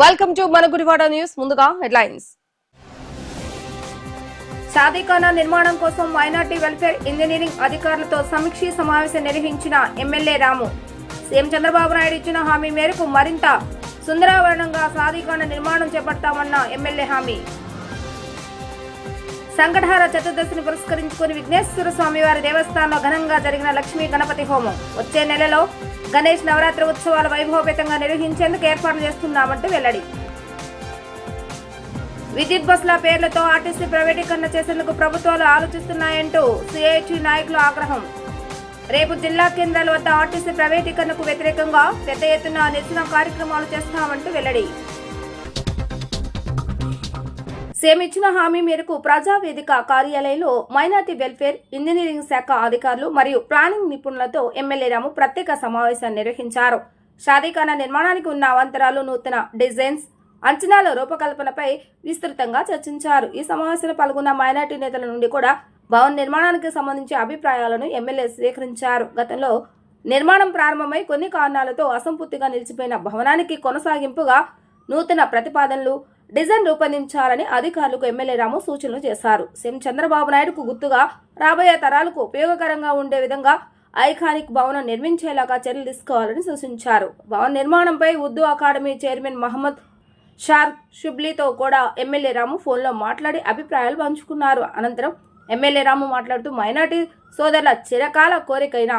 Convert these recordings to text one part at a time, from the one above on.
Welcome to మన Gudivada news. ముందుగా headlines. షాదీఖానా నిర్మాణం కోసం మైనార్టీ వెల్ఫేర్ ఇంజనీరింగ్ అధికారులతో సమీక్ష సమావేశం నిర్వహించిన ఎమ్మెల్యే రాము. సీఎం చంద్రబాబు నాయుడు ఇచ్చిన హామీ మేరకు మరింత సుందరావరణంగా షాదీఖానా నిర్మాణం చేపడతామన్న ఎమ్మెల్యే హామీ. సంకటహార చతుర్దశిని పురస్కరించుకుని విఘ్నేశ్వర స్వామివారి దేవస్థానంలో ఘనంగా జరిగిన లక్ష్మీ గణపతి హోమం. వచ్చే నెలలో గణేష్ నవరాత్రి ఉత్సవాలు వైభవపేతంగా నిర్వహించేందుకు ఏర్పాట్లు చేస్తున్నామంటూ వెల్లడి. విద్యుత్ బస్సుల పేర్లతో ఆర్టీసీ ప్రైవేటీకరణ చేసేందుకు ప్రభుత్వాలు ఆలోచిస్తున్నాయంటూ సిఐటి నాయకులు ఆగ్రహం. రేపు జిల్లా కేంద్రాల వద్ద ఆర్టీసీ ప్రైవేటీకరణకు వ్యతిరేకంగా పెద్ద ఎత్తున నిరసన కార్యక్రమాలు చేస్తామంటూ వెల్లడి. సీఎం ఇచ్చిన హామీ మేరకు ప్రజావేదిక కార్యాలయంలో మైనార్టీ వెల్ఫేర్ ఇంజనీరింగ్ శాఖ అధికారులు మరియు ప్లానింగ్ నిపుణులతో ఎమ్మెల్యే రాము ప్రత్యేక సమావేశాన్ని నిర్వహించారు. షాదీఖానా నిర్మాణానికి ఉన్న అవాంతరాలు, నూతన డిజైన్స్, అంచనాల రూపకల్పనపై విస్తృతంగా చర్చించారు. ఈ సమావేశంలో పాల్గొన్న మైనార్టీ నేతల నుండి కూడా భవన నిర్మాణానికి సంబంధించి అభిప్రాయాలను ఎమ్మెల్యే స్వీకరించారు. గతంలో నిర్మాణం ప్రారంభమై కొన్ని కారణాలతో అసంపూర్తిగా నిలిచిపోయిన భవనానికి కొనసాగింపుగా నూతన ప్రతిపాదనలు, డిజైన్ రూపొందించాలని అధికారులకు ఎమ్మెల్యే రాము సూచనలు చేశారు. సీఎం చంద్రబాబు నాయుడుకు గుర్తుగా రాబోయే తరాలకు ఉపయోగకరంగా ఉండే విధంగా ఐకానిక్ భవనం నిర్మించేలాగా చర్యలు తీసుకోవాలని సూచించారు. భవన నిర్మాణంపై ఉర్దూ అకాడమీ చైర్మన్ మహమ్మద్ షార్ షుబ్లీతో కూడా ఎమ్మెల్యే రాము ఫోన్లో మాట్లాడి అభిప్రాయాలు పంచుకున్నారు. అనంతరం ఎమ్మెల్యే రాము మాట్లాడుతూ మైనార్టీ సోదరుల చిరకాల కోరికైన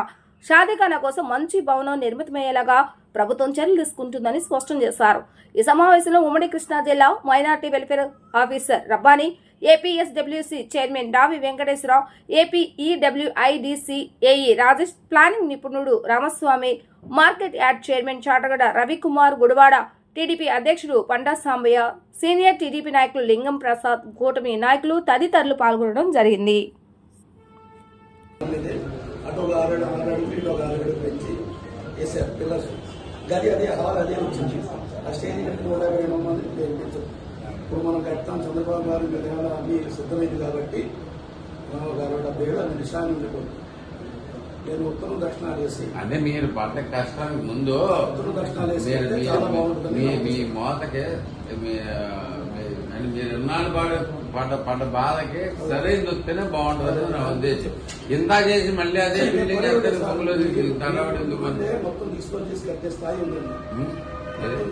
షాదీఖానా కోసం మంచి భవనం నిర్మితమయ్యేలాగా ప్రభుత్వం చర్యలు తీసుకుంటుందని స్పష్టం చేశారు. ఈ సమావేశంలో ఉమ్మడి కృష్ణా జిల్లా minority welfare officer Rabbani, APSWC chairman డావి Venkateswararao, APEWIDC AE Rajesh, planning నిపుణుడు రామస్వామి, మార్కెట్ యార్డ్ చైర్మన్ చాటగడ రవికుమార్, గుడివాడ టీడీపీ అధ్యక్షుడు పండా సాంబయ్య, సీనియర్ టీడీపీ నాయకులు లింగం ప్రసాద్, కూటమి నాయకులు తదితరులు పాల్గొనడం జరిగింది. గది అదే హాల్ అదే వచ్చింది. ఆ స్టేజ్ కట్టి 150 మంది చేయించారు. ఇప్పుడు మనం కడతాం. చంద్రబాబు గారి విధానాలు అన్ని సిద్ధమైంది కాబట్టి మనం 60-70 అది నిశాన్ని ఉండిపోతుంది. నేను ఉత్తరం దక్షిణాలు వేసి అదే మీరు పడ్డ కష్టానికి ముందు ఉత్తరం దక్షిణాలు వేసి చాలా బాగుంటుంది. మీ మోతకి మీరు ఎన్నాళ్ళు పడ్డ బాధకి సరైన వస్తేనే బాగుంటుంది నా ఉద్దేశం. ఇంత చేసి మళ్ళీ అదే బిల్డింగ్ మొత్తం తీసుకొని కట్టే స్థాయి ఉందండి.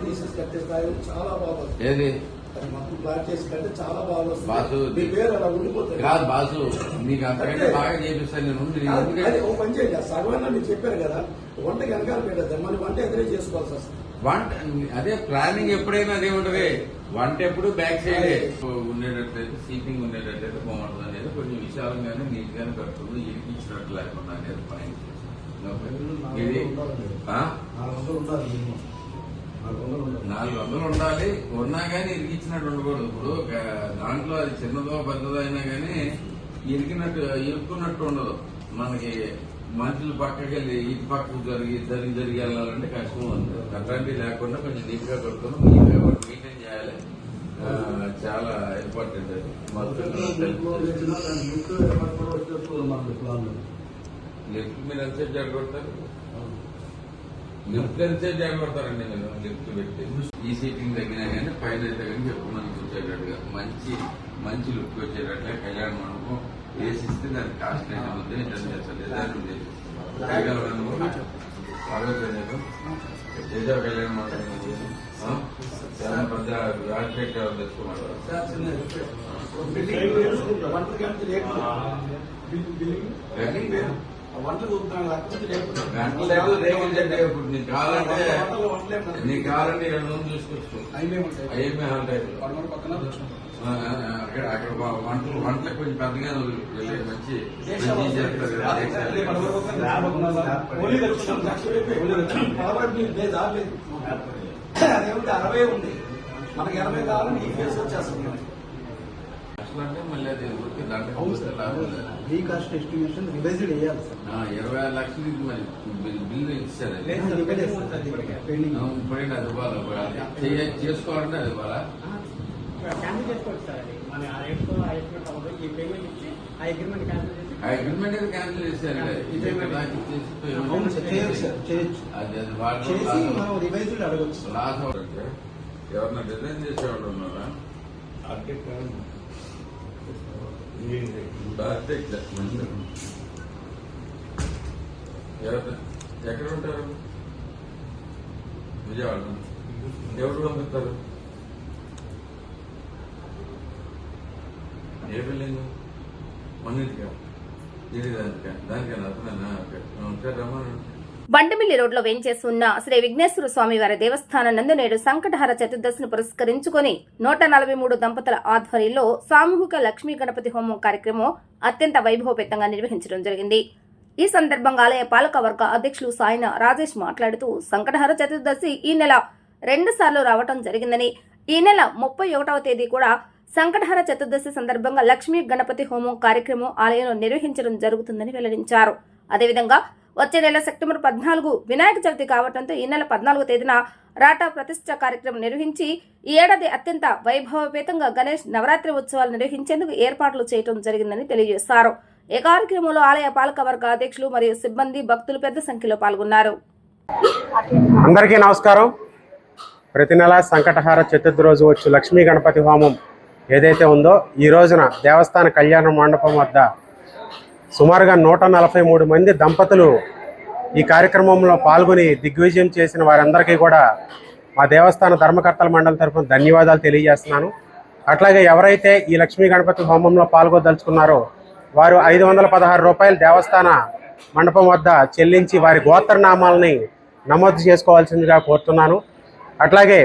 తీసేసి కట్టే స్థాయి చాలా బాగుంది. ఏది మొత్తం ప్లాన్ చేసి కట్టే చాలా బాగా బాసు పేరు అలా ఉండిపోతుంది. కాదు బాసు, నీకు అంతకంటే బాగా చేపిస్తాను నేను. ఓ పని చేయండి. సగవన్నా మీరు చెప్పారు కదా, వంటకి వెనకాల పెట్టద్దాం. మన వంట ఎదురే చేసుకోవాల్సి వస్తుంది. వంట అదే ప్లానింగ్ ఎప్పుడైనా అదే ఉంటది. వంట ఎప్పుడు బ్యాక్ సైడే ఉండేటట్లయితే, సీటింగ్ ఉండేటట్లయితే బాగుంటుంది అనేది. కొంచెం విశాలంగానే నీట్ గానే కడుతుంది, ఇరికించినట్టు లేకుండా అనేది పాయింట్. ఇది 400 ఉండాలి. ఉన్నా కానీ ఇరికించినట్టు ఉండకూడదు. ఇప్పుడు దాంట్లో అది చిన్నదో పెద్దదో అయినా కానీ ఇరుక్కున్నట్టు ఉండదు. మనకి మనుషులు పక్కకి వెళ్ళి ఇటు పక్కకు జరిగి వెళ్ళాలంటే కష్టం ఉంది. అట్లాంటివి లేకుండా కొంచెం నీట్ గా కడుతున్నాం. మెయింటైన్ చేయాలి. చాలా ఇంపార్టెంట్ అది. లిఫ్ట్ మీరు ఎంతసేపు జాగ్రత్తారు? లిఫ్ట్ ఎంతసేపు జాగ్రత్తారండి మీరు? లిఫ్ట్ పెట్టి ఈ సీటింగ్ తగ్గినా కానీ పైన అయితే కానీ చెప్పుకున్నాను వచ్చేటట్టుగా మంచి లుక్ వచ్చేటట్లే కళ్యాణ మండపం వేసిస్తే దానికి కాస్ట్ అయితే ఉంది. ఏదో కళ్యాణ మండపం పెద్ద ఆర్కిటెక్ట్ ఎవరు తెచ్చుకోమంటారు? నీకు కావాలంటే 2 రోజులు చూసుకోవచ్చు. ఐఎంఏ హాల్ టైప్ అక్కడ వంటలకు కొంచెం పెద్దగా మంచి అదేమిటి 60 ఉంది. మనకి 80 కావాలని ఈ ఫేస్ వచ్చేస్తుంది. అంటే మళ్ళీ అది దాంట్లో 26 లక్షలు మరి బిల్లు ఇచ్చారు. ఇప్పుడైనా అది ఇవ్వాలి. చేసుకోవాలంటే అది ఇవ్వాలా? అగ్రిమెంట్ క్యాన్సిల్ చేశారు. లాస్ ఎవరన్నా డిజైన్ చేసేవాళ్ళు ఉన్నారా? ఆర్కిటెక్ట్ ఎక్కడ ఉంటారు? విజయవాడ. ఎవరు పంపిస్తారు? ఏ బిల్డింగ్? మన్నింటికా? ఇది దానికైనా అర్థమైనా? ఓకే రమ్మని. బండమిల్లి రోడ్లో వేంచేస్తున్న శ్రీ విఘ్నేశ్వర స్వామి వారి దేవస్థానం నందు నేడు సంకటహర చతుర్దశిని పురస్కరించుకుని 143 దంపతుల ఆధ్వర్యంలో సామూహిక లక్ష్మీ గణపతి హోమం కార్యక్రమం అత్యంత వైభవపేతంగా నిర్వహించడం జరిగింది. ఈ సందర్భంగా ఆలయ పాలకవర్గ అధ్యక్షులు సాయిన రాజేష్ మాట్లాడుతూ సంకటహర చతుర్దశి ఈ నెల 2 సార్లు రావటం జరిగిందని, ఈ నెల 31వ తేదీ కూడా సంకటహర చతుర్దశి సందర్భంగా లక్ష్మీ గణపతి హోమం కార్యక్రమం ఆలయంలో నిర్వహించడం జరుగుతుందని వెల్లడించారు. అదేవిధంగా వచ్చే నెల సెప్టెంబర్ 14 వినాయక చవితి కావడంతో ఈ నెల 14వ తేదీన రాటా ప్రతిష్ఠ కార్యక్రమం నిర్వహించి ఈ ఏడాది అత్యంత వైభవపేతంగా గణేష్ నవరాత్రి ఉత్సవాలు నిర్వహించేందుకు ఏర్పాట్లు చేయడం జరిగిందని తెలియజేశారు. ఈ కార్యక్రమంలో ఆలయ పాలకవర్గ అధ్యక్షులు మరియు సిబ్బంది, భక్తులు పెద్ద సంఖ్యలో పాల్గొన్నారు. అందరికీ నమస్కారం. ప్రతి నెల సంకటహార చతుర్థి రోజు వచ్చు లక్ష్మీ గణపతి హోమం ఏదైతే ఉందో ఈ రోజున దేవస్థాన కళ్యాణ మండపం వద్ద సుమారుగా 143 మంది దంపతులు ఈ కార్యక్రమంలో పాల్గొని దిగ్విజయం చేసిన వారందరికీ కూడా మా దేవస్థాన ధర్మకర్తల మండలి తరఫున ధన్యవాదాలు తెలియజేస్తున్నాను. అట్లాగే ఎవరైతే ఈ లక్ష్మీ గణపతి హోమంలో పాల్గొదలుచుకున్నారో వారు 516 రూపాయలు దేవస్థాన మండపం వద్ద చెల్లించి వారి గోత్రనామాలని నమోదు చేసుకోవాల్సిందిగా కోరుతున్నాను. అట్లాగే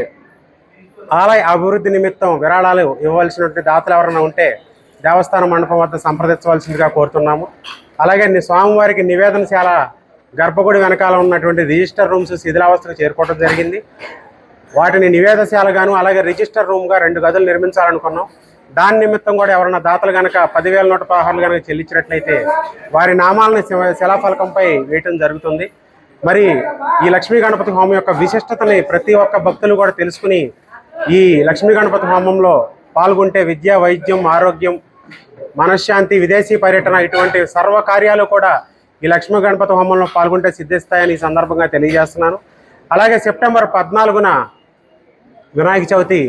ఆలయ అభివృద్ధి నిమిత్తం విరాళాలు ఇవ్వవలసినటువంటి దాతలు ఎవరైనా ఉంటే దేవస్థాన మండపం వద్ద సంప్రదించవలసిందిగా కోరుతున్నాము. అలాగే స్వామివారికి నివేదనశాల గర్భగుడి వెనకాల ఉన్నటువంటి రిజిస్టర్ రూమ్స్ శిథిలావస్థకు చేరుకోవడం జరిగింది. వాటిని నివేదనశాలగాను అలాగే రిజిస్టర్ రూమ్గా 2 గదులు నిర్మించాలనుకున్నాం. దాని నిమిత్తం కూడా ఎవరైనా దాతలు కనుక 10,116 కనుక చెల్లించినట్లయితే వారి నామాలని శిలాఫలకంపై వేయటం జరుగుతుంది. మరి ఈ లక్ష్మీ గణపతి హోమం యొక్క విశిష్టతని ప్రతి ఒక్క భక్తులు కూడా తెలుసుకుని ఈ లక్ష్మీ గణపతి హోమంలో పాల్గొంటే విద్య, వైద్యం, ఆరోగ్యం, మనశ్శాంతి, విదేశీ పర్యటన ఇటువంటి సర్వ కార్యాలు కూడా ఈ లక్ష్మీ గణపతి హోమంలో పాల్గొంటే సిద్ధిస్తాయని ఈ సందర్భంగా తెలియజేస్తున్నాను. అలాగే సెప్టెంబర్ 14న వినాయక చవితి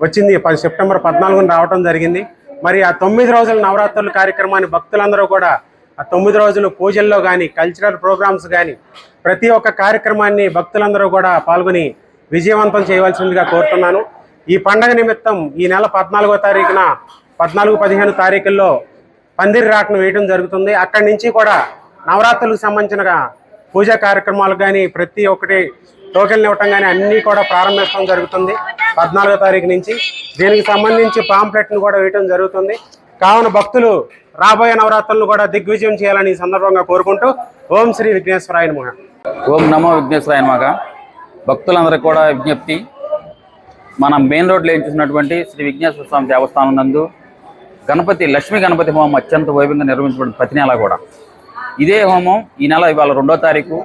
వచ్చింది. సెప్టెంబర్ 14న రావడం జరిగింది. మరి ఆ 9 రోజుల నవరాత్రుల కార్యక్రమాన్ని భక్తులందరూ కూడా ఆ 9 రోజులు పూజల్లో కానీ కల్చరల్ ప్రోగ్రామ్స్ కానీ ప్రతి ఒక్క కార్యక్రమాన్ని భక్తులందరూ కూడా పాల్గొని విజయవంతం చేయవలసిందిగా కోరుతున్నాను. ఈ పండగ నిమిత్తం ఈ నెల 14వ తారీఖున 14, 15 తారీఖుల్లో పందిరి రాటను వేయడం జరుగుతుంది. అక్కడి నుంచి కూడా నవరాత్రులకు సంబంధించిన పూజా కార్యక్రమాలు కానీ ప్రతి ఒక్కటి టోకెన్లు ఇవ్వటం కానీ అన్నీ కూడా ప్రారంభించడం జరుగుతుంది 14వ తారీఖు నుంచి. దీనికి సంబంధించి పాంప్లెట్ను కూడా వేయడం జరుగుతుంది. కావున భక్తులు రాబోయే నవరాత్రులను కూడా దిగ్విజయం చేయాలని ఈ సందర్భంగా కోరుకుంటూ ఓం శ్రీ విఘ్నేశ్వరాయ నమః. ఓం నమో విఘ్నేశ్వరాయ నమః. భక్తులందరికీ కూడా విజ్ఞప్తి, మనం మెయిన్ రోడ్లో ఏం చూసినటువంటి శ్రీ విఘ్నేశ్వర స్వామి దేవస్థానం నందు లక్ష్మీ గణపతి హోమం అత్యంత వైభవంగా నిర్వహించబడింది. ప్రతి నెల కూడా ఇదే హోమం ఈ నెల ఇవాళ 2వ తారీఖు,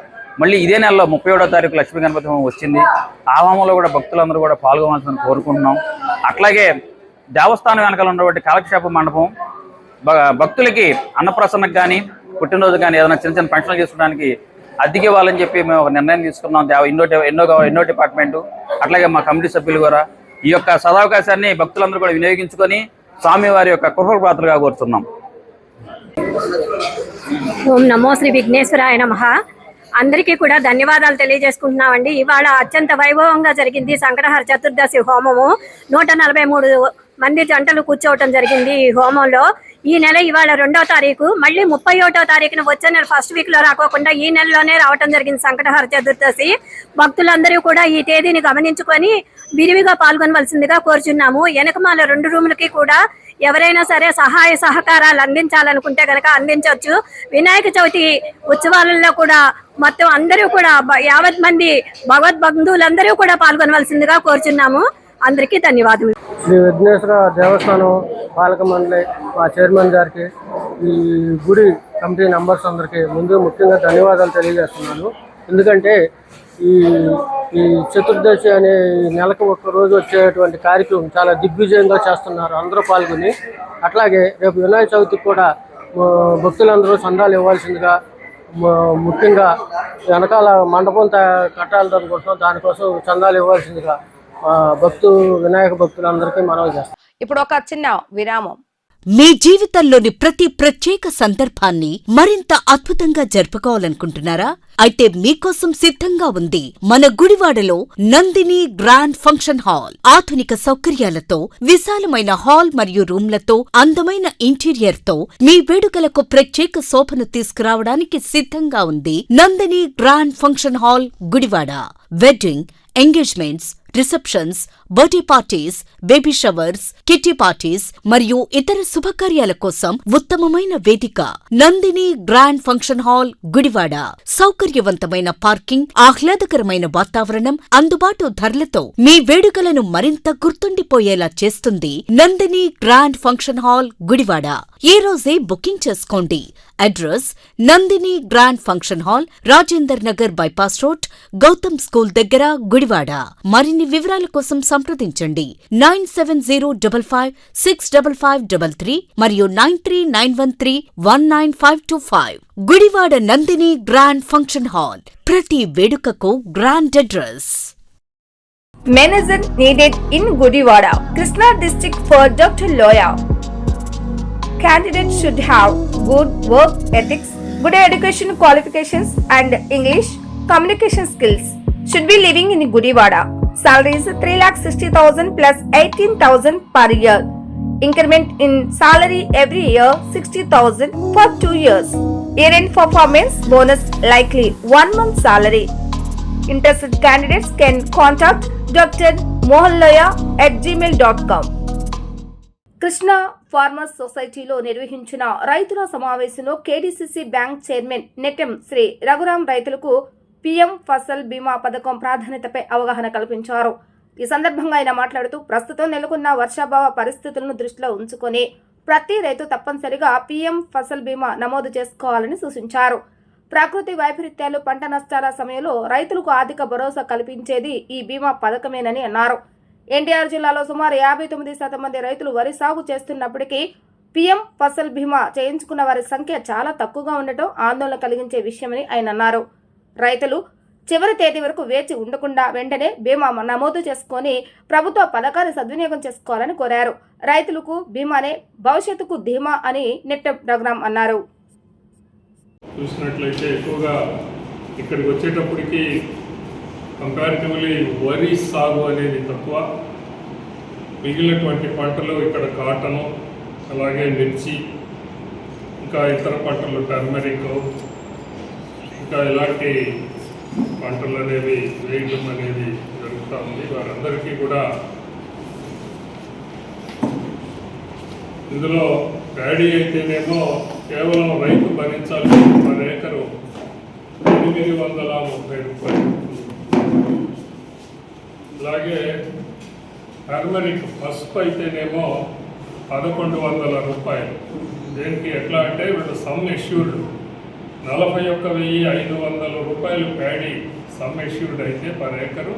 మళ్ళీ ఇదే నెలలో 31వ తారీఖు లక్ష్మీ గణపతి హోమం వచ్చింది. ఆ హోమంలో కూడా భక్తులందరూ కూడా పాల్గొనాల్సిందని కోరుకుంటున్నాం. అట్లాగే దేవస్థానం వెనకాల ఉన్నటువంటి కాలక్షేప మండపం భక్తులకి అన్నప్రసన్నకు కానీ పుట్టినరోజు కానీ ఏదైనా చిన్న చిన్న ఫంక్షన్లు చేసుకోవడానికి అద్దెకి ఇవ్వాలని చెప్పి మేము ఒక నిర్ణయం తీసుకున్నాం. ఎన్నో డిపార్ట్మెంటు అట్లాగే మా కమిటీ సభ్యులు కూడా ఈ యొక్క సదావకాశాన్ని భక్తులందరూ కూడా వినియోగించుకొని స్వామివారి యొక్క కృపపాత్రగా కోరుతున్నాం. ఓం నమో శ్రీ విఘ్నేశ్వరాయ నమః. అందరికీ కూడా ధన్యవాదాలు తెలియజేసుకుంటున్నామండి. ఇవాళ అత్యంత వైభవంగా జరిగింది సంకటహర చతుర్దశి హోమము. 143 మంది జంటలు కూర్చోవటం జరిగింది ఈ హోమంలో. ఈ నెల ఇవాళ 2వ తారీఖు, మళ్ళీ 31వ తారీఖున వచ్చే నెల ఫస్ట్ వీక్లో రాకోకుండా ఈ నెలలోనే రావటం జరిగింది సంకటహర చతుర్దశి. భక్తులందరూ కూడా ఈ తేదీని గమనించుకొని విరివిగా పాల్గొనవలసిందిగా కోరుచున్నాము. వెనకమాల 2 రూములకి కూడా ఎవరైనా సరే సహాయ సహకారాలు అందించాలనుకుంటే కనుక అందించవచ్చు. వినాయక చవితి ఉత్సవాలలో కూడా మొత్తం అందరూ కూడా 50 మంది భగవద్బంధువులందరూ కూడా పాల్గొనవలసిందిగా కోరుచున్నాము. అందరికీ ధన్యవాదాలు. శ్రీ విఘ్నేశ్వర దేవస్థానం పాలక మండలి మా చైర్మన్ గారికి, ఈ గుడి కమిటీ మెంబర్స్ అందరికీ ముందు ముఖ్యంగా ధన్యవాదాలు తెలియజేస్తున్నాను. ఎందుకంటే ఈ చతుర్దశి అనే నెలకు 1 రోజు వచ్చేటువంటి కార్యక్రమం చాలా దిగ్విజయంగా చేస్తున్నారు అందరూ పాల్గొని. అట్లాగే రేపు వినాయక చవితికి కూడా భక్తులందరూ చందాలు ఇవ్వాల్సిందిగా, ముఖ్యంగా వెనకాల మండపం కట్టాలనుకుంటున్నాం, దానికోసం చందాలు ఇవ్వాల్సిందిగా వినాయక భక్తులందరికీ మనవి చేస్తాం. ఇప్పుడు ఒక చిన్న విరామం. మీ జీవితంలోని ప్రతి ప్రత్యేక సందర్భాన్ని మరింత అద్భుతంగా జరుపుకోవాలనుకుంటున్నారా? అయితే మీకోసం సిద్ధంగా ఉంది మన గుడివాడలో నందిని గ్రాండ్ ఫంక్షన్ హాల్. ఆధునిక సౌకర్యాలతో, విశాలమైన హాల్ మరియు రూమ్లతో, అందమైన ఇంటీరియర్ తో మీ వేడుకలకు ప్రత్యేక శోభను తీసుకురావడానికి సిద్ధంగా ఉంది Nandini grand function hall, Gudivada. Wedding, engagements, receptions, birthday parties, baby showers, kitty parties మరియు ఇతర శుభకార్యాల కోసం ఉత్తమమైన వేదిక Nandini grand function hall, Gudivada. సౌకర్యవంతమైన పార్కింగ్, ఆహ్లాదకరమైన వాతావరణం, అందుబాటు ధరలతో మీ వేడుకలను మరింత గుర్తుండిపోయేలా చేస్తుంది Nandini grand function hall, Gudivada. ఈ రోజే బుకింగ్ చేసుకోండి. Address Nandini grand function hall, Rajender Nagar bypass road, Gautam school దగ్గర, గుడివాడ. మరిన్ని వివరాల కోసం సంప్రదించండి 9705565533 మరియు 9391319525. Gudivada Nandini grand function hall, ప్రతి వేడుకకు grand address. Manager needed in Gudivada, Krishna district for Dr. Loya. Candidates should have good work ethics, good education qualifications and English communication skills. Should be living in Gudivada. Salary is 3,60,000 plus 18,000 per year. Increment in salary every year 60,000 for 2 years. Year-end performance bonus likely 1 month salary. Interested candidates can contact Dr. Mohanloya at gmail.com. Krishna farmers సొసైటీలో నిర్వహించిన రైతుల సమావేశంలో KDCC bank chairman Nettem Sri Raghuram రైతులకు PM Fasal బీమా పథకం ప్రాధాన్యతపై అవగాహన కల్పించారు. ఈ సందర్భంగా ఆయన మాట్లాడుతూ ప్రస్తుతం నెలకొన్న వర్షాభావ పరిస్థితులను దృష్టిలో ఉంచుకొని ప్రతి రైతు తప్పనిసరిగా పీఎం ఫసల్ బీమా నమోదు చేసుకోవాలని సూచించారు. ప్రకృతి వైపరీత్యాలు, పంట నష్టాల సమయంలో రైతులకు ఆర్థిక భరోసా కల్పించేది ఈ బీమా పథకమేనని అన్నారు. ఎన్టీఆర్ జిల్లాలో సుమారు 59% మంది రైతులు వరి సాగు చేస్తున్నప్పటికీ పీఎం ఫసల్ బీమా చేయించుకున్న వారి సంఖ్య చాలా తక్కువగా ఉండటం ఆందోళన కలిగించే విషయమని ఆయన అన్నారు. రైతులు చివరి తేదీ వరకు వేచి ఉండకుండా వెంటనే బీమా నమోదు చేసుకుని ప్రభుత్వ పథకాన్ని సద్వినియోగం చేసుకోవాలని కోరారు. రైతులకు బీమానే భవిష్యత్తుకు ధీమా అని నెట్టెం రఘురాం అన్నారు. చూసినట్లయితే ఎక్కువగా ఇక్కడికి వచ్చేటప్పటికి కంపారిటివ్లీ వరి సాగు అనేది తక్కువ. మిగిలినటువంటి పంటలు ఇక్కడ కాటను, అలాగే మిర్చి, ఇంకా ఇతర పంటలు టర్మరిక్, ఇంకా ఇలాంటి పంటలు అనేవి వేయడం అనేది జరుగుతూ ఉంది. వారందరికీ కూడా ఇందులో ప్యాడీ అయితేనేమో కేవలం రైతు భరించాలి పర్ ఏకరు 830 రూపాయలు. అలాగే టర్మరిక్ పసుపు అయితేనేమో 1100 రూపాయలు. దేనికి ఎట్లా అంటే వీళ్ళు సమ్ ఎష్యూర్డ్ 41,500 రూపాయలు ప్యాడీ సమ్ ఎష్యూర్డ్ అయితే పర్ ఏకరు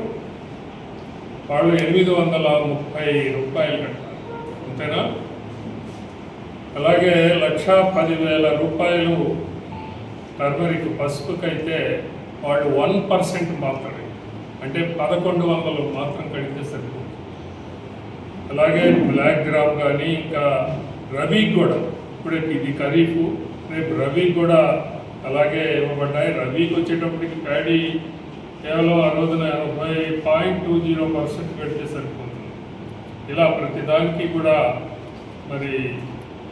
వాళ్ళు 830 రూపాయలు కట్టాలి, అంతేనా? అలాగే 1,10,000 రూపాయలు టర్మరిక్ పసుపుకైతే వాళ్ళు 1% మాత్రమే, అంటే 1,100 మాత్రం కడితే సరిపోతుంది. అలాగే బ్లాక్ గ్రామ్ కానీ ఇంకా రబీకి కూడా, ఇప్పుడు ఇది ఖరీఫ్, రేపు రబీకి కూడా అలాగే ఇవ్వబడ్డాయి. రబీకి వచ్చేటప్పటికి ప్యాడీ కేవలం ఆ రోజున 80.20% కడితే సరిపోతుంది. ఇలా ప్రతిదానికి కూడా మరి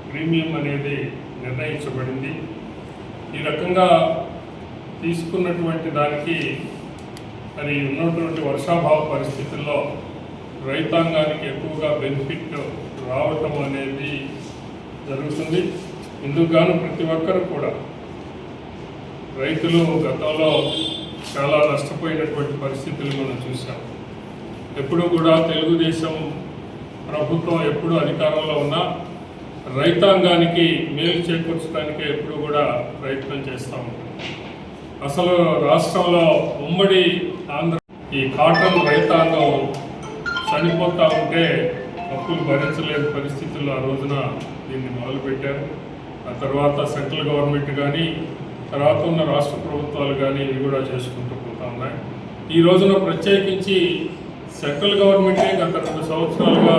ప్రీమియం అనేది నిర్ణయించబడింది. ఈ రకంగా తీసుకున్నటువంటి దానికి మరి ఉన్నటువంటి వర్షాభావ పరిస్థితుల్లో రైతాంగానికి ఎక్కువగా బెనిఫిట్ రావటం అనేది జరుగుతుంది. ఇందుకు గాను ప్రతి ఒక్కరు కూడా రైతులు గతంలో చాలా నష్టపోయినటువంటి పరిస్థితులు మనం చూసాం. ఎప్పుడు కూడా తెలుగుదేశం ప్రభుత్వం ఎప్పుడు అధికారంలో ఉన్నా రైతాంగానికి మేలు చేకూర్చడానికి ఎప్పుడు కూడా ప్రయత్నం చేస్తూ ఉంటాం. అసలు రాష్ట్రంలో ఉమ్మడి ఆంధ్ర ఈ కాటన్ రైతాంగం చనిపోతూ ఉంటే అప్పులు భరించలేని పరిస్థితుల్లో ఆ రోజున దీన్ని మొదలుపెట్టారు. ఆ తర్వాత సెంట్రల్ గవర్నమెంట్ కానీ తర్వాత ఉన్న రాష్ట్ర ప్రభుత్వాలు కానీ ఇవి కూడా చేసుకుంటూ పోతూ ఉన్నాయి. ఈ రోజున ప్రత్యేకించి సెంట్రల్ గవర్నమెంటే గత 2 సంవత్సరాలుగా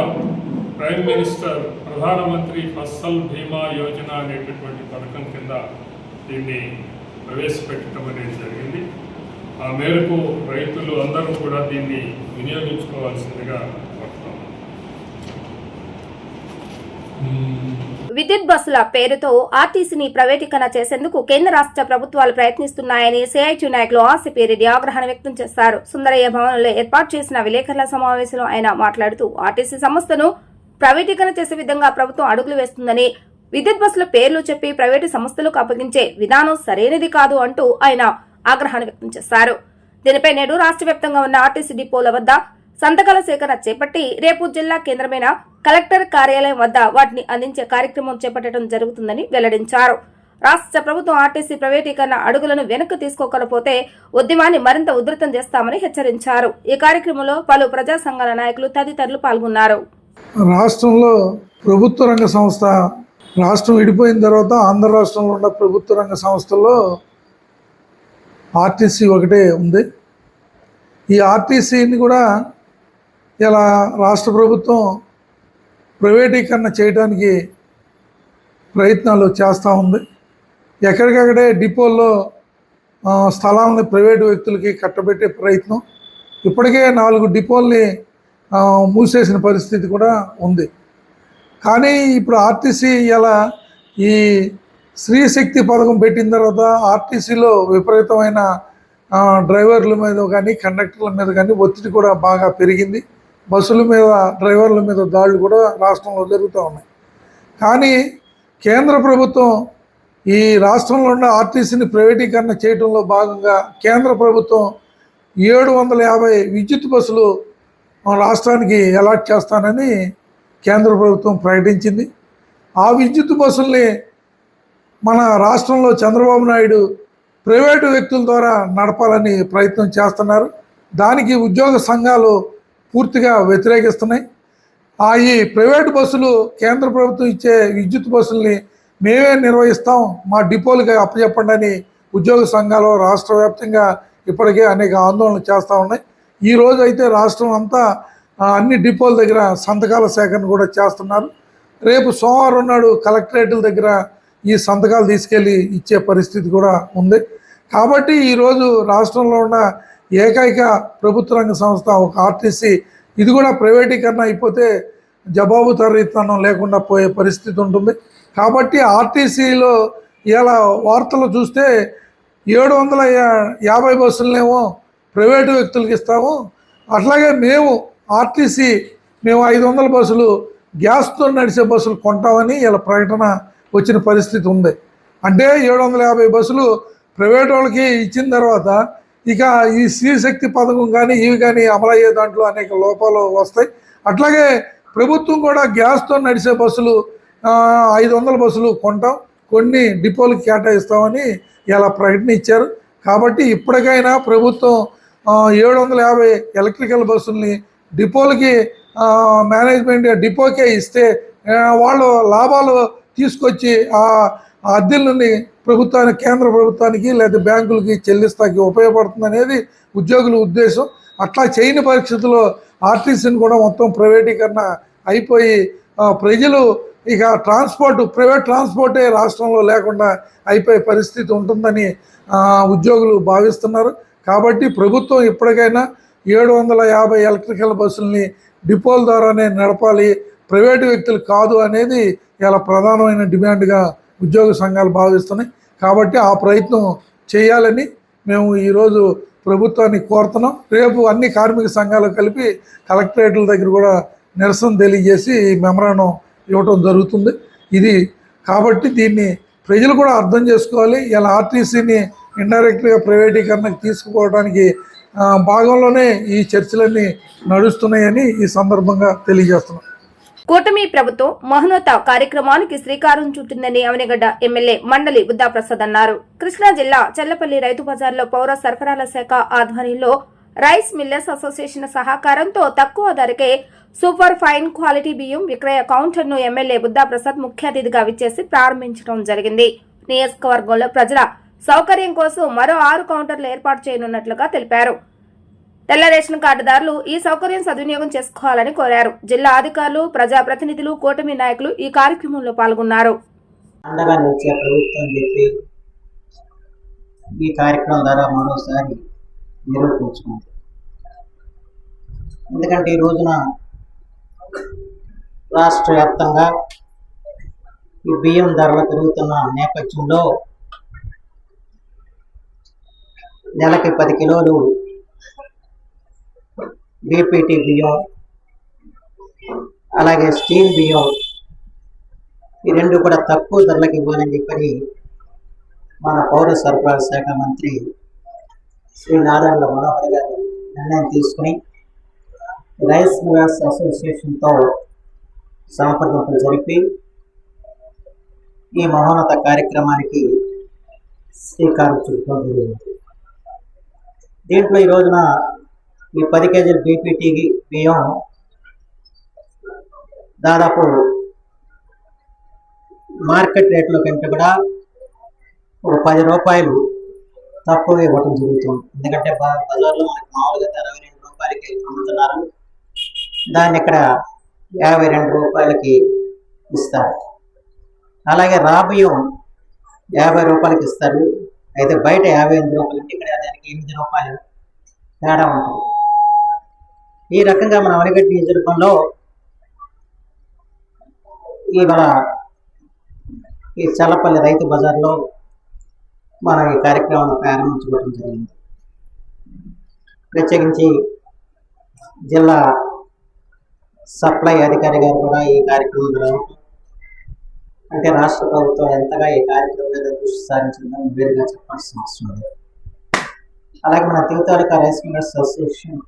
ప్రైమ్ మినిస్టర్ ప్రధానమంత్రి ఫసల్ బీమా యోజన అనేటటువంటి పథకం కింద దీన్ని ప్రవేశపెట్టడం అనేది జరిగింది. ఆ మేరకు రైతులు అందరూ కూడా దీన్ని వినియోగించుకోవాల్సిందిగా కోరుతున్నాం. విద్యుత్ బస్సుల పేరుతో ఆర్టీసీని ప్రైవేటీకరణ చేసేందుకు కేంద్ర రాష్ట్ర ప్రభుత్వాలు ప్రయత్నిస్తున్నాయని సిఐటి నాయకులు ఆసిపిరెడ్డి ఆగ్రహాన్ని వ్యక్తం చేశారు. సుందరయ్య భవనంలో ఏర్పాటు చేసిన విలేకరుల సమావేశంలో ఆయన మాట్లాడుతూ ఆర్టీసీ సంస్థను ప్రైవేటీకరణ చేసే విధంగా ప్రభుత్వం అడుగులు వేస్తుందని, విద్యుత్ బస్సుల పేర్లు చెప్పి ప్రైవేటు సంస్థలకు అప్పగించే విధానం సరైనది కాదు అంటూ ఆయన ఆగ్రహాన్ని వ్యక్తం చేశారు. దీనిపై నేడు రాష్ట్ర వ్యాప్తంగా ఉన్న ఆర్టీసీ డిపోల వద్ద సంతకాల సేకరణ చేపట్టి రేపు జిల్లా కేంద్రమైన కలెక్టర్ కార్యాలయం వద్ద వాటిని అందించే కార్యక్రమం చేపట్టడం జరుగుతుందని వెల్లడించారు. రాష్ట్ర ప్రభుత్వం ఆర్టీసీ ప్రైవేటీకరణ అడుగులను వెనక్కి తీసుకోకపోతే ఉద్యమాన్ని మరింత ఉధృతం చేస్తామని హెచ్చరించారు. ఈ కార్యక్రమంలో పలు ప్రజా సంఘాల నాయకులు తదితరులు పాల్గొన్నారు. రాష్ట్రంలో ప్రభుత్వ రంగ సంస్థ రాష్ట్రం విడిపోయిన తర్వాత ఆంధ్ర రాష్ట్రంలో ఉన్న ప్రభుత్వ రంగ సంస్థల్లో ఆర్టీసీ ఒకటే ఉంది. ఈ ఆర్టీసీని కూడా ఇలా రాష్ట్ర ప్రభుత్వం ప్రైవేటీకరణ చేయడానికి ప్రయత్నాలు చేస్తూ ఉంది. ఎక్కడికక్కడే డిపోల్లో స్థలాలను ప్రైవేటు వ్యక్తులకి కట్టబెట్టే ప్రయత్నం. ఇప్పటికే 4 డిపోల్ని మూసేసిన పరిస్థితి కూడా ఉంది. కానీ ఇప్పుడు ఆర్టీసీ ఇలా ఈ స్త్రీ శక్తి పథకం పెట్టిన తర్వాత ఆర్టీసీలో విపరీతమైన డ్రైవర్ల మీద కానీ కండక్టర్ల మీద కానీ ఒత్తిడి కూడా బాగా పెరిగింది. బస్సుల మీద డ్రైవర్ల మీద దాడులు కూడా రాష్ట్రంలో జరుగుతూ ఉన్నాయి. కానీ కేంద్ర ప్రభుత్వం ఈ రాష్ట్రంలో ఉన్న ఆర్టీసీని ప్రైవేటీకరణ చేయడంలో భాగంగా కేంద్ర ప్రభుత్వం 750 విద్యుత్ బస్సులు రాష్ట్రానికి అలాట్ చేస్తానని కేంద్ర ప్రభుత్వం ప్రకటించింది. ఆ విద్యుత్ బస్సుల్ని మన రాష్ట్రంలో చంద్రబాబు నాయుడు ప్రైవేటు వ్యక్తుల ద్వారా నడపాలని ప్రయత్నం చేస్తున్నారు. దానికి ఉద్యోగ సంఘాలు పూర్తిగా వ్యతిరేకిస్తున్నాయి. ఈ ప్రైవేటు బస్సులు కేంద్ర ప్రభుత్వం ఇచ్చే విద్యుత్ బస్సుల్ని మేమే నిర్వహిస్తాం, మా డిపోలుగా అప్పచెప్పండి అని ఉద్యోగ సంఘాలు రాష్ట్ర వ్యాప్తంగా ఇప్పటికే అనేక ఆందోళనలు చేస్తూ ఉన్నాయి. ఈరోజు అయితే రాష్ట్రం అంతా అన్ని డిపోల దగ్గర సంతకాల సేకరణ కూడా చేస్తున్నారు. రేపు సోమవారం నాడు కలెక్టరేట్ల దగ్గర ఈ సంతకాలు తీసుకెళ్ళి ఇచ్చే పరిస్థితి కూడా ఉంది. కాబట్టి ఈరోజు రాష్ట్రంలో ఉన్న ఏకైక ప్రభుత్వ రంగ సంస్థ ఒక ఆర్టీసీ, ఇది కూడా ప్రైవేటీకరణ అయిపోతే జవాబుదారీతనం లేకుండా పోయే పరిస్థితి ఉంటుంది. కాబట్టి ఆర్టీసీలో ఇలా వార్తలు చూస్తే 750 బస్సులనేమో ప్రైవేటు వ్యక్తులకు ఇస్తాము, అట్లాగే మేము ఆర్టీసీ 500 బస్సులు గ్యాస్తో నడిచే బస్సులు కొంటామని ఇలా ప్రకటన వచ్చిన పరిస్థితి ఉంది. అంటే 750 బస్సులు ప్రైవేట్ వాళ్ళకి ఇచ్చిన తర్వాత ఇక ఈ శ్రీశక్తి పథకం కానీ ఇవి కానీ అమలయ్యే దాంట్లో అనేక లోపాలు వస్తాయి. అట్లాగే ప్రభుత్వం కూడా గ్యాస్తో నడిచే బస్సులు 500 బస్సులు కొంటాం, కొన్ని డిపోలకు కేటాయిస్తామని ఇలా ప్రకటన ఇచ్చారు. కాబట్టి ఇప్పటికైనా ప్రభుత్వం 750 ఎలక్ట్రికల్ బస్సుల్ని డిపోలకి మేనేజ్మెంట్ డిపోకే ఇస్తే వాళ్ళు లాభాలు తీసుకొచ్చి ఆ అద్దెలని ప్రభుత్వానికి, కేంద్ర ప్రభుత్వానికి లేదా బ్యాంకులకి చెల్లిస్తానికి ఉపయోగపడుతుంది అనేది ఉద్యోగుల ఉద్దేశం. అట్లా చేయని పరిస్థితుల్లో ఆర్టీసీని కూడా మొత్తం ప్రైవేటీకరణ అయిపోయి ప్రజలు ఇక ప్రైవేట్ ట్రాన్స్పోర్టే రాష్ట్రంలో లేకుండా అయిపోయే పరిస్థితి ఉంటుందని ఉద్యోగులు భావిస్తున్నారు. కాబట్టి ప్రభుత్వం ఇప్పటికైనా 750 ఎలక్ట్రికల్ బస్సుల్ని డిపోల ద్వారానే నడపాలి, ప్రైవేటు వ్యక్తులు కాదు అనేది ఇలా ప్రధానమైన డిమాండ్గా ఉద్యోగ సంఘాలు భావిస్తున్నాయి. కాబట్టి ఆ ప్రయత్నం చేయాలని మేము ఈరోజు ప్రభుత్వాన్ని కోరుతున్నాం. రేపు అన్ని కార్మిక సంఘాలు కలిపి కలెక్టరేట్ల దగ్గర కూడా నిరసన తెలియజేసి మెమరాండం ఇవ్వటం జరుగుతుంది. ఇది కాబట్టి దీన్ని ప్రజలు కూడా అర్థం చేసుకోవాలి. ఇలా ఆర్టీసీని ఇండైరెక్ట్గా ప్రైవేటీకరణకు తీసుకుపోవడానికి భాగంలోనే ఈ చర్చలన్నీ నడుస్తున్నాయని ఈ సందర్భంగా తెలియజేస్తున్నాం. కూటమి ప్రభుత్వం మహోన్నత కార్యక్రమానికి శ్రీకారం చుట్టిందని అవనిగడ్డ ఎమ్మెల్యే మండలి బుద్ధాప్రసాద్ అన్నారు. కృష్ణా జిల్లా చెల్లపల్లి రైతు బజార్లో పౌర సరఫరాల శాఖ ఆధ్వర్యంలో రైస్ మిల్లర్స్ అసోసియేషన్ సహకారంతో తక్కువ ధరకే సూపర్ ఫైన్ క్వాలిటీ బియ్యం విక్రయ కౌంటర్ను ఎమ్మెల్యే బుద్ధాప్రసాద్ ముఖ్య అతిథిగా విచ్చేసి ప్రారంభించడం జరిగింది. నియోజకవర్గంలో ప్రజల సౌకర్యం కోసం మరో 6 కౌంటర్లు ఏర్పాటు చేయనున్నట్లుగా తెలిపారు. తెల్ల రేషన్ కార్డుదారులు ఈ సౌకర్యం సద్వినియోగం చేసుకోవాలని కోరారు. జిల్లా అధికారులు, ప్రజాప్రతినిధులు, కూటమి నాయకులు ఈ కార్యక్రమంలో పాల్గొన్నారు. అండగా నిలిచే ప్రభుత్వం చెప్పి ఈ కార్యక్రమం ద్వారా మరోసారి నిరూపించుకుంది. ఎందుకంటే ఈ రోజున రాష్ట్ర వ్యాప్తంగా ఈ బియ్యం ధరలు పెరుగుతున్న నేపథ్యంలో నెలకి 10 కిలోలు బీపీటీ బియ్యం, అలాగే స్టీల్ బియ్యం ఈ రెండు కూడా తక్కువ ధరలకు ఇవ్వాలని చెప్పని మన పౌర సరఫరాల శాఖ మంత్రి శ్రీ నారాయణ మనోహర్ గారు నిర్ణయం తీసుకుని రైస్ మిల్లర్స్ అసోసియేషన్తో సంప్రదింపులు జరిపి ఈ మహోన్నత కార్యక్రమానికి శ్రీకారం చుట్టడం జరిగింది. దీంట్లో ఈ రోజున ఈ 10 కేజీల బీపీటీ బియ్యం దాదాపు మార్కెట్ రేట్లో కంటే కూడా ఒక 10 రూపాయలు తక్కువ ఇవ్వటం జరుగుతుంది. ఎందుకంటే బజార్లో మనకి మామూలుగా 22 రూపాయలకి అమ్ముతున్నారు, దాన్ని ఇక్కడ 52 రూపాయలకి ఇస్తారు. అలాగే రాబియ్యం 50 రూపాయలకి ఇస్తారు, అయితే బయట 58 రూపాయలు, ఇక్కడ దానికి 8 రూపాయలు తేడా ఉంటుంది. ఈ రకంగా మన అవనిగడ్డ నియోజకవర్గంలో ఇవాళ ఈ చల్లపల్లి రైతు బజార్లో మనం ఈ కార్యక్రమాన్ని ప్రారంభించుకోవడం జరిగింది. ప్రత్యేకించి జిల్లా సప్లై అధికారి గారు కూడా ఈ కార్యక్రమంలో అంటే రాష్ట్ర ప్రభుత్వం ఎంతగా ఈ కార్యక్రమం మీద దృష్టి సారించిందని వేరుగా చెప్పాల్సిన అవసరం లేదు. అలాగే మన తిరుతాలూకా రైస్ మిల్లర్స్ అసోసియేషన్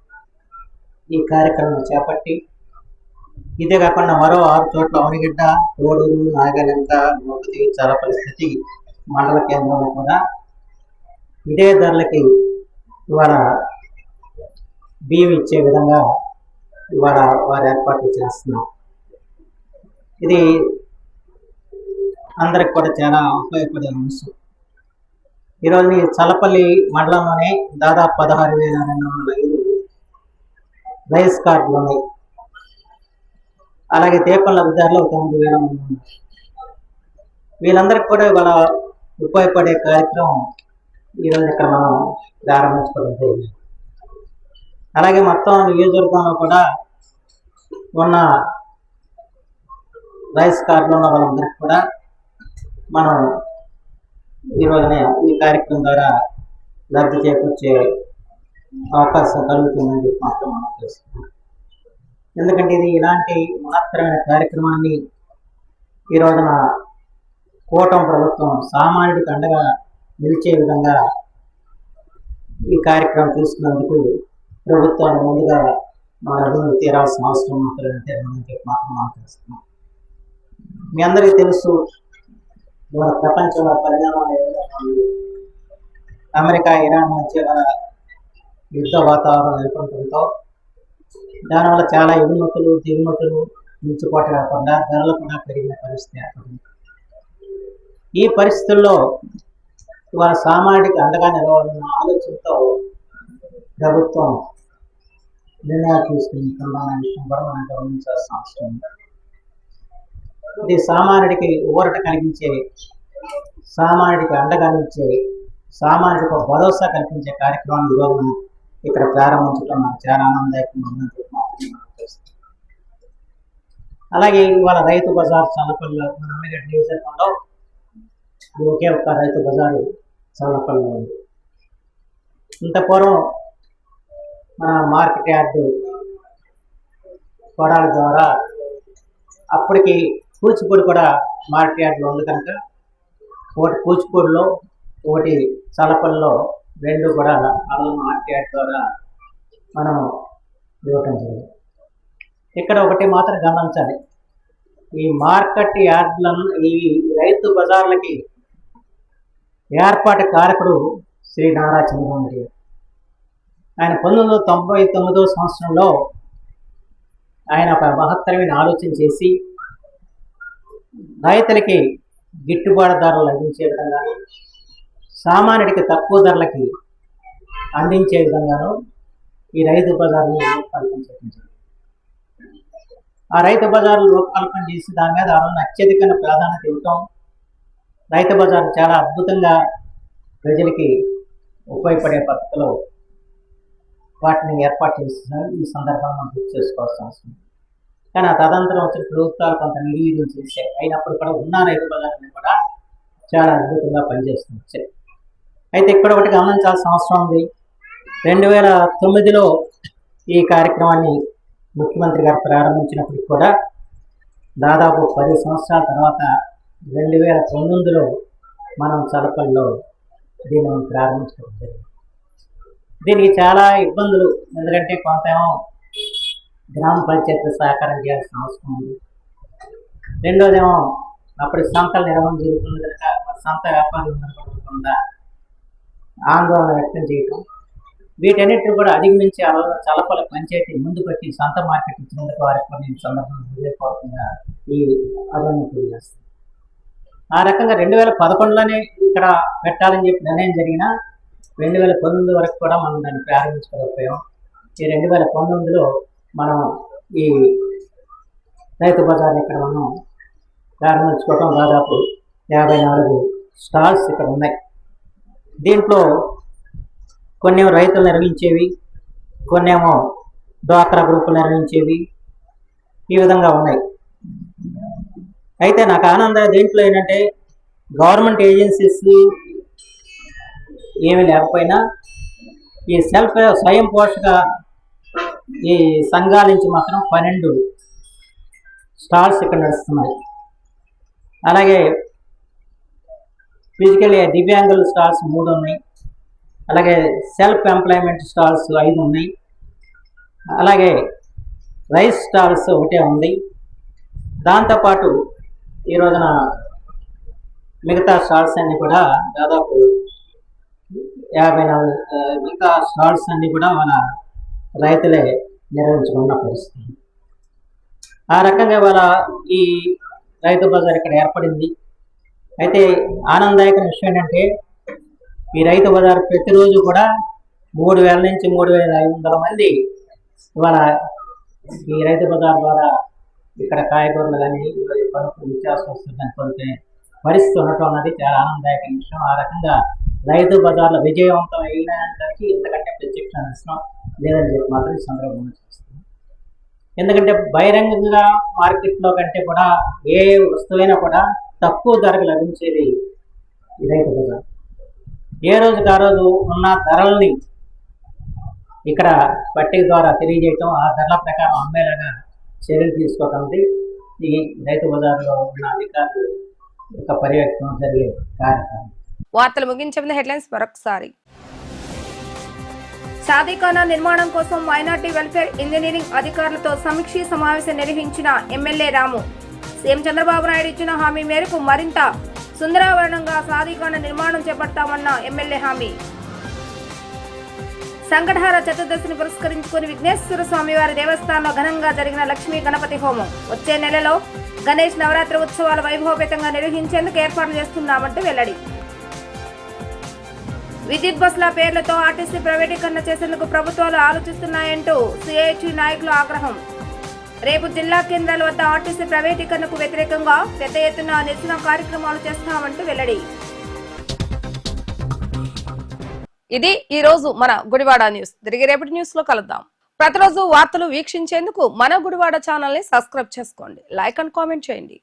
ఈ కార్యక్రమం చేపట్టి ఇదే కాకుండా మరో 6 చోట్ల అవనిగడ్డ, కోడూరు, నాగలంక, గోపతి, చలపరిస్థితి మండల కేంద్రంలో కూడా ఇదే ధరలకి ఇవాళ బియ్యం ఇచ్చే విధంగా ఇవాళ వారు ఏర్పాట్లు చేస్తున్నారు. ఇది అందరికి కూడా చాలా ఉపయోగపడే అంశం. ఈరోజు ఈ చలపల్లి మండలంలోనే దాదాపు 16,205 రైస్ కార్డులు ఉన్నాయి. అలాగే తేపల లబ్ధిదారులు 9,000 మంది ఉన్నారు. వీళ్ళందరికీ కూడా ఇవాళ ఉపయోగపడే కార్యక్రమం ఈరోజు ఇక్కడ మనం ప్రారంభించుకోవడం జరిగింది. అలాగే మొత్తం నియోజకవర్గంలో కూడా ఉన్న రైస్ కార్డులు ఉన్న వాళ్ళందరికీ కూడా మనం ఈరోజునే ఈ కార్యక్రమం ద్వారా లబ్ధి చేకూర్చే అవకాశం కలుగుతుందని చెప్పి మాత్రం మనం తెలుస్తున్నాం. ఎందుకంటే ఇది ఇలాంటి మహత్తరమైన కార్యక్రమాన్ని ఈ రోజున కూటమి ప్రభుత్వం సామాన్యుడికి అండగా నిలిచే విధంగా ఈ కార్యక్రమం తీసుకున్నందుకు ప్రభుత్వాన్ని ముందుగా మన అభివృద్ధి తీరాల్సిన అవసరం మాత్రం చెప్పి మాత్రం మనం తెలుస్తున్నాం. మీ అందరికీ తెలుసు, మన ప్రపంచంలో పరిణామాలు ఏ విధంగా ఉంది. అమెరికా, ఇరాన్ మధ్య యుద్ధ వాతావరణం నెలకొనడంతో దానివల్ల చాలా ఎగుమతులు దిగుమతులు మించిపోటు కాకుండా ధరలు కూడా పెరిగిన పరిస్థితి ఏర్పడింది. ఈ పరిస్థితుల్లో ఇవాళ సామాన్యుడికి అండగా నిలవాలన్న ఆలోచనతో ప్రభుత్వం నిర్ణయాలు తీసుకుంటున్న విషయం కూడా మనం గమనించాల్సిన అవసరం ఉంది. ఇది సామాన్యుడికి ఊరట కలిగించే, సామాన్యుడికి అండగా నిలిచే, సామాన్యుడికి భరోసా కల్పించే కార్యక్రమాన్ని ఈరోజు ఇక్కడ ప్రారంభించడం నాకు చాలా ఆనందదాయకంగా ఉందని తెలుస్తుంది. అలాగే ఇవాళ రైతు బజార్ చల్లపల్లిలో మన అవనిగడ్డ నియోజకవర్గంలో ఒకే ఒక్క రైతు బజారు చల్లపల్లిలో ఉంది. ఇంత పూర్వం మన మార్కెట్ యార్డు కొడాల ద్వారా అప్పటికి కూచిపూడి కూడా మార్కెట్ యార్డులో ఉంది కనుక ఒకటి కూచిపూడిలో ఒకటి చల్లపల్లిలో రెండు కూడా అలా మార్కెట్ యార్డ్ ద్వారా మనం ఇవ్వటం జరిగింది. ఇక్కడ ఒకటి మాత్రం గమనించాలి, ఈ మార్కెట్ యార్డులను ఈ రైతు బజార్లకి ఏర్పాటు కారకుడు శ్రీ నారా చంద్రబాబు నాయుడు. ఆయన 1999 సంవత్సరంలో ఆయన ఒక మహత్తరమైన ఆలోచన చేసి రైతులకి గిట్టుబాటు ధరలు లభించే విధంగాను, సామాన్యుడికి తక్కువ ధరలకి అందించే విధంగాను ఈ రైతు బజార్ని రూపకల్పన చేయడం జరిగింది. ఆ రైతు బజార్లు రూపకల్పన చేసి దాని మీద అత్యధిక ప్రాధాన్యత ఇవ్వటం, రైతు బజార్ చాలా అద్భుతంగా ప్రజలకి ఉపయోగపడే పద్ధతిలో వాటిని ఏర్పాటు చేస్తున్నారు. ఈ సందర్భంగా మనం గుర్తు చేసుకోవాల్సిన అవసరం. కానీ ఆ తదనంతరం వచ్చిన ప్రభుత్వాలు కొంత నిర్వీర్యం చేశాయి. అయినప్పుడు కూడా ఉన్న రైతు బజార్ని కూడా చాలా అద్భుతంగా పనిచేస్తూ వచ్చాయి. అయితే ఇక్కడ ఒకటి గమనించాల్సిన అవసరం ఉంది. 2009లో ఈ కార్యక్రమాన్ని ముఖ్యమంత్రి గారు ప్రారంభించినప్పటికి కూడా దాదాపు 10 సంవత్సరాల తర్వాత 2019లో మనం చలపల్లో దీన్ని మనం ప్రారంభించడం జరిగింది. దీనికి చాలా ఇబ్బందులు, ఎందుకంటే కొంతేమో గ్రామ పంచాయతీ సహకారం చేయాల్సిన అవసరం ఉంది. రెండోదేమో అప్పుడు సంతల నిర్వహణ జరుగుతుంది కనుక సంత వ్యాపారం ఉండకుండా ఆందోళన వ్యక్తం చేయటం, వీటన్నిటిని కూడా అధిగమించి ఆ రోజు చలపల పంచాయతీ ముందు పెట్టి సంత మార్కెట్ ఇచ్చినందుకు వారికి కొన్ని సందర్భంగా హృదయపూర్వకంగా ఈ అభివృద్ధి తెలియజేస్తాం. ఆ రకంగా 2011లోనే ఇక్కడ పెట్టాలని చెప్పి నిర్ణయం జరిగిన 2019 వరకు కూడా మనం దాన్ని ప్రారంభించుకోలేకపోయాం. ఈ 2019లో మనం ఈ రైతు బజార్ని ఇక్కడ మనం ప్రారంభించుకోవటం, దాదాపు 54 స్టాల్స్ ఇక్కడ ఉన్నాయి. దీంట్లో కొన్ని రైతులు నిర్వహించేవి, కొన్నేమో డ్వాక్రా గ్రూపులు నిర్వహించేవి, ఈ విధంగా ఉన్నాయి. అయితే నాకు ఆనందం దీంట్లో ఏంటంటే గవర్నమెంట్ ఏజెన్సీస్ ఏమీ లేకపోయినా ఈ స్వయం పోషక ఈ సంఘాల నుంచి మాత్రం 12 స్టాల్స్ ఇక్కడ నడుస్తున్నాయి. అలాగే ఫిజికల్లీ దివ్యాంగుల స్టాల్స్ 3 ఉన్నాయి. అలాగే సెల్ఫ్ ఎంప్లాయ్మెంట్ స్టాల్స్ 5 ఉన్నాయి. అలాగే రైస్ స్టాల్స్ 1 ఉంది. దాంతోపాటు ఈ రోజున మిగతా స్టాల్స్ అన్నీ కూడా దాదాపు 54 మిగతా స్టాల్స్ అన్నీ కూడా మన రైతులే నిర్వహించుకున్న పరిస్థితి. ఆ రకంగా వాళ్ళ ఈ రైతు బజార్ ఇక్కడ ఏర్పడింది. అయితే ఆనందదాయకమైన విషయం ఏంటంటే ఈ రైతు బజార్ ప్రతిరోజు కూడా 3000 నుంచి 3500 మంది ఇవాళ ఈ రైతు బజార్ ద్వారా ఇక్కడ కాయగూరలు కానీ పనులు నిత్యావసర వస్తువులు కొలితే పరిస్థితి ఉండటం అన్నది చాలా ఆనందదాయకమైన విషయం. ఆ రకంగా రైతు బజార్లో విజయవంతం అయినంతకి ఇంతకంటే ప్రత్యక్ష నష్టం లేదని చెప్పి మాత్రం ఈ సందర్భంగా చూస్తున్నాం. ఎందుకంటే బహిరంగంగా మార్కెట్లో కంటే కూడా ఏ వస్తువైనా కూడా తక్కువ ధరకు లభించేది ఈ రైతు బజార్. ఏ రోజుకి ఆ రోజు ఉన్న ధరల్ని ఇక్కడ పట్టిక ద్వారా తెలియజేయటం, ఆ ధరల ప్రకారం అమ్మేలాగా చర్యలు తీసుకోవటం ఈ రైతు బజార్లో ఉన్న అధికారులు యొక్క పర్యవేక్షణ జరిగే కార్యక్రమం. వార్తలు ముగించే ముందు హెడ్లైన్స్ మరొకసారి. షాదీఖానా నిర్మాణం కోసం మైనార్టీ వెల్ఫేర్ ఇంజనీరింగ్ అధికారులతో సమీక్ష సమావేశం నిర్వహించిన ఎమ్మెల్యే రాము. సీఎం చంద్రబాబు నాయుడు ఇచ్చిన హామీ మేరకు మరింత సుందరావరణంగా షాదీఖానా నిర్మాణం చేపడతామన్న ఎమ్మెల్యే హామీ. సంకటహార చతుర్దశిని పురస్కరించుకుని విఘ్నేశ్వర స్వామివారి దేవస్థానంలో ఘనంగా జరిగిన లక్ష్మీ గణపతి హోమం. వచ్చే నెలలో గణేష్ నవరాత్రి ఉత్సవాలు వైభవపేతంగా నిర్వహించేందుకు ఏర్పాట్లు చేస్తున్నామంటూ వెల్లడి. విద్యుత్ బస్సుల పేర్లతో ఆర్టీసీ ప్రైవేటీకరణ చేసేందుకు ప్రభుత్వాలు ఆలోచిస్తున్నాయంటూ సిఐటి నాయకులు ఆగ్రహం. రేపు జిల్లా కేంద్రాల వద్ద ఆర్టీసీ ప్రైవేటీకరణకు వ్యతిరేకంగా పెద్ద ఎత్తున నిరసన కార్యక్రమాలు చేస్తామంటూ వెల్లడి. ఇది ఈ రోజు మన గుడివాడ న్యూస్. తిరిగి రేపటి న్యూస్ లో కలుద్దాం. ప్రతిరోజు వార్తలు వీక్షించేందుకు మన గుడివాడ ఛానల్ ని సబ్స్క్రైబ్ చేసుకోండి, లైక్ అండ్ కామెంట్ చేయండి.